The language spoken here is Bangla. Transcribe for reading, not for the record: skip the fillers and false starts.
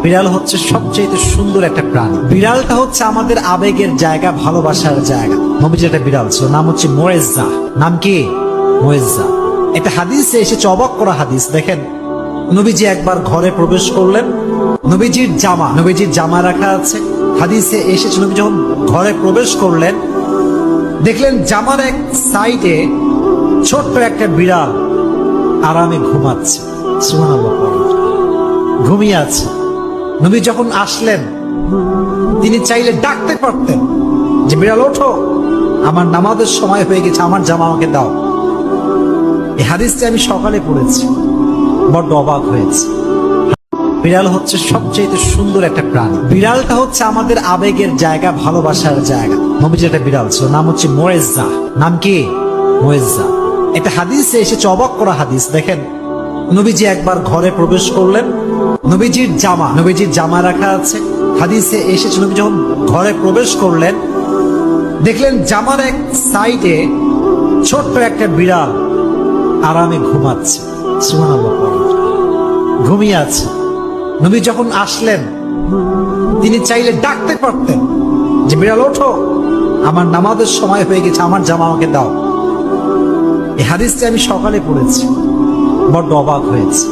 বিড়াল হচ্ছে সবচেয়ে সুন্দর একটা প্রাণী। বিড়ালটা হচ্ছে আমাদের আবেগের জায়গা, ভালোবাসার জায়গা। নবীজির একটা বিড়াল ছিল, নাম হচ্ছে মোয়েজ্জা। নাম কি? মোয়েজ্জা। একটা হাদিসে এসেছে, অবাক করা হাদিস। দেখেন, নবীজি একবার ঘরে প্রবেশ করলেন, নবীজির জামা রাখা আছে। হাদিসে এসেছে, নবী যখন ঘরে প্রবেশ করলেন, দেখলেন জামার এক সাইডে ছোট্ট একটা বিড়াল আরামে ঘুমাচ্ছে। সুবহানাল্লাহ, ঘুমিয়ে আছে। নবী যখন আসলেন, তিনি চাইলে ডাকতে পারতেন যে বিড়াল ওঠো, আমার নামাজের সময় হয়ে গেছে, আমার জামা আমাকে দাও। এই হাদিসটি আমি সকালে পড়েছি, বড্ড অবাক হয়েছে। বিড়াল হচ্ছে সবচেয়ে সুন্দর একটা প্রাণী। বিড়ালটা হচ্ছে আমাদের আবেগের জায়গা, ভালোবাসার জায়গা। নবীজির একটা বিড়াল ছিল, নাম হচ্ছে মোয়েজ্জা। নাম কি? মোয়েজ্জা। একটা হাদিসে এসেছে, অবাক করা হাদিস। দেখেন, নবীজি একবার ঘরে প্রবেশ করলেন, নবীজির জামা রাখা আছে। হাদিসে এসেছে, নবী যখন ঘরে প্রবেশ করলেন, দেখলেন জামার এক সাইডে ছোট্ট একটা বিড়াল আরামে ঘুমাচ্ছে। সুবহানাল্লাহ, ঘুমিয়ে আছে। নবী যখন আসলেন, তিনি চাইলে ডাকতে পারতেন যে বিড়াল ওঠো, আমার নামাজের সময় হয়ে গেছে, আমার জামা আমাকে দাও। এই হাদিসটি আমি সকালে পড়েছি, বড্ড অবাক হয়েছে।